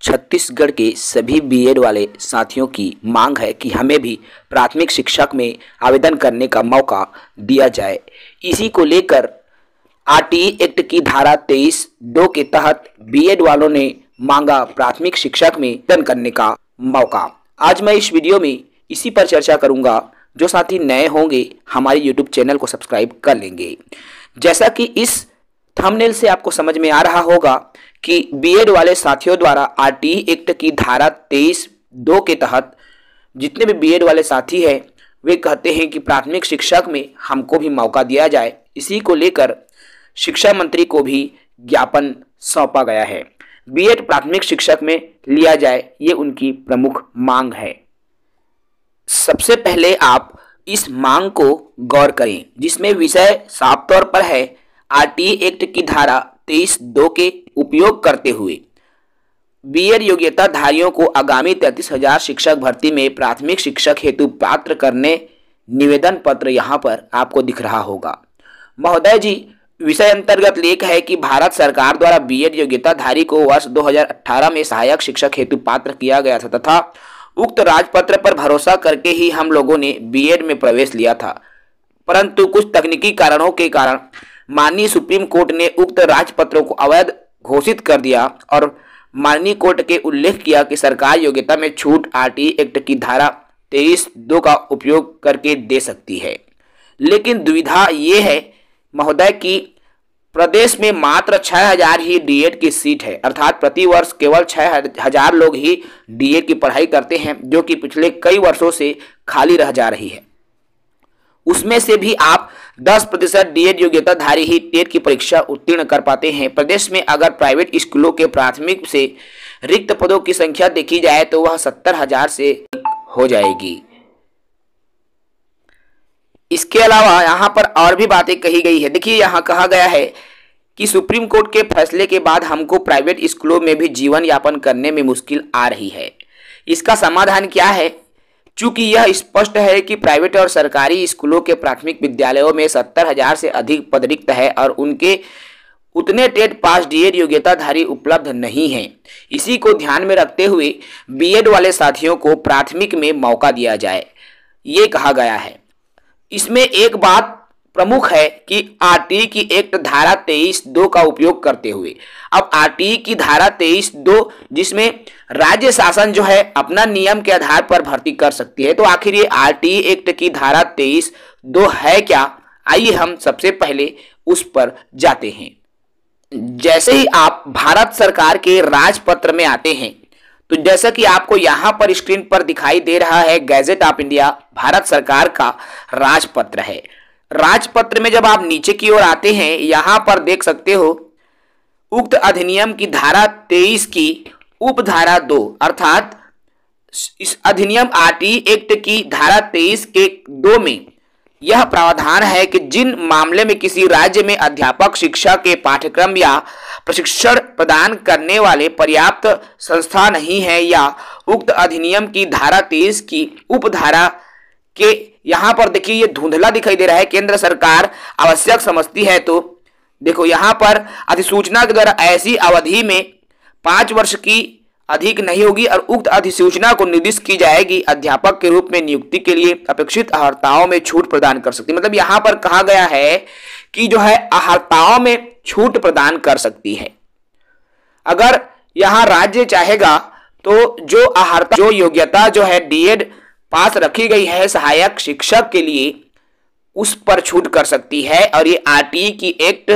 छत्तीसगढ़ के सभी बीएड वाले साथियों की मांग है कि हमें भी प्राथमिक शिक्षक में आवेदन करने का मौका दिया जाए। इसी को लेकर आरटीई एक्ट की धारा 23(2) के तहत बीएड वालों ने मांगा प्राथमिक शिक्षक में आवेदन करने का मौका। आज मैं इस वीडियो में इसी पर चर्चा करूंगा। जो साथी नए होंगे हमारे यूट्यूब चैनल को सब्सक्राइब कर लेंगे। जैसा कि इस थंबनेल से आपको समझ में आ रहा होगा कि बीएड वाले साथियों द्वारा आरटीई एक्ट की धारा 23(2) के तहत जितने भी बीएड वाले साथी हैं वे कहते हैं कि प्राथमिक शिक्षक में हमको भी मौका दिया जाए। इसी को लेकर शिक्षा मंत्री को भी ज्ञापन सौंपा गया है। बीएड प्राथमिक शिक्षक में लिया जाए, ये उनकी प्रमुख मांग है। सबसे पहले आप इस मांग को गौर करें, जिसमें विषय साफ तौर पर है आरटीई एक्ट की धारा 23(2) के उपयोग करते हुए बीएड योग्यताधारियों को आगामी 33,000 शिक्षक भर्ती में प्राथमिक शिक्षक हेतु पात्र करने निवेदन पत्र यहाँ पर आपको दिख रहा होगा। महोदय जी, विषय अंतर्गत लेख है कि भारत सरकार द्वारा बीएड योग्यताधारी को वर्ष 2018 में सहायक शिक्षक हेतु पात्र किया गया था तथा उक्त राजपत्र पर भरोसा करके ही हम लोगों ने बीएड में प्रवेश लिया था, परंतु कुछ तकनीकी कारणों के कारण माननीय सुप्रीम कोर्ट ने उक्त राजपत्रों को अवैध घोषित कर दिया और माननीय कोर्ट के उल्लेख किया कि सरकार योग्यता में छूट आरटीई एक्ट की धारा 23(2) का उपयोग करके दे सकती है। लेकिन दुविधा ये है महोदय कि प्रदेश में मात्र 6,000 ही डीएड की सीट है, अर्थात प्रति वर्ष केवल 6,000 लोग ही डीएड की पढ़ाई करते हैं, जो कि पिछले कई वर्षों से खाली रह जा रही है। उसमें से भी आप 10% डीएड योग्यताधारी ही टेट की परीक्षा उत्तीर्ण कर पाते हैं। प्रदेश में अगर प्राइवेट स्कूलों के प्राथमिक से रिक्त पदों की संख्या देखी जाए तो वह 70,000 से हो जाएगी। इसके अलावा यहाँ पर और भी बातें कही गई है। देखिए, यहाँ कहा गया है कि सुप्रीम कोर्ट के फैसले के बाद हमको प्राइवेट स्कूलों में भी जीवन यापन करने में मुश्किल आ रही है। इसका समाधान क्या है? चूंकि यह स्पष्ट है कि प्राइवेट और सरकारी स्कूलों के प्राथमिक विद्यालयों में 70,000 से अधिक पद रिक्त है और उनके उतने टेट पास डीएड योग्यताधारी उपलब्ध नहीं हैं। इसी को ध्यान में रखते हुए बीएड वाले साथियों को प्राथमिक में मौका दिया जाए, ये कहा गया है। इसमें एक बात प्रमुख है कि आरटीई की एक्ट धारा 23(2) का उपयोग करते हुए, अब आरटीई की धारा 23(2) जिसमें राज्य शासन जो है अपना नियम के आधार पर भर्ती कर सकती है, तो आखिर ये आरटीई एक्ट की धारा 23(2) है क्या? आइए हम सबसे पहले उस पर जाते हैं। जैसे ही आप भारत सरकार के राजपत्र में आते हैं तो जैसा कि आपको यहाँ पर स्क्रीन पर दिखाई दे रहा है, गैजेट ऑफ इंडिया भारत सरकार का राजपत्र है। राजपत्र में जब आप नीचे की ओर आते हैं, यहाँ पर देख सकते हो उक्त अधिनियम की धारा 23 की उपधारा 2, अर्थात इस अधिनियम आरटीई एक्ट की धारा 23 के 2 में यह प्रावधान है कि जिन मामले में किसी राज्य में अध्यापक शिक्षा के पाठ्यक्रम या प्रशिक्षण प्रदान करने वाले पर्याप्त संस्था नहीं है या उक्त अधिनियम की धारा 23 की उपधारा के, यहाँ पर देखिए ये धुंधला दिखाई दे रहा है, केंद्र सरकार आवश्यक समझती है। तो देखो यहाँ पर अधिसूचना के द्वारा ऐसी अवधि में 5 वर्ष की अधिक नहीं होगी और उक्त अधिसूचना को निर्दिष्ट की जाएगी अध्यापक के रूप में नियुक्ति के लिए अपेक्षित अर्हताओं में छूट प्रदान कर सकती है। मतलब यहाँ पर कहा गया है कि जो है अर्हताओं में छूट प्रदान कर सकती है। अगर यहाँ राज्य चाहेगा तो जो योग्यता जो है डीएड पास रखी गई है सहायक शिक्षक के लिए, उस पर छूट कर सकती है। और ये आरटीई की एक्ट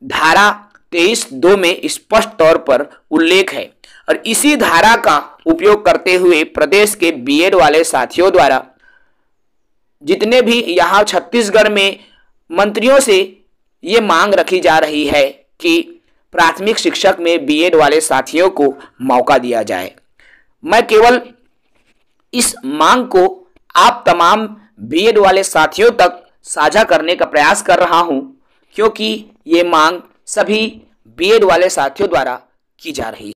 धारा 23(2) में स्पष्ट तौर पर उल्लेख है और इसी धारा का उपयोग करते हुए प्रदेश के बीएड वाले साथियों द्वारा जितने भी यहाँ छत्तीसगढ़ में मंत्रियों से ये मांग रखी जा रही है कि प्राथमिक शिक्षक में बीएड वाले साथियों को मौका दिया जाए। मैं केवल इस मांग को आप तमाम बीएड वाले साथियों तक साझा करने का प्रयास कर रहा हूं, क्योंकि ये मांग सभी बीएड वाले साथियों द्वारा की जा रही है।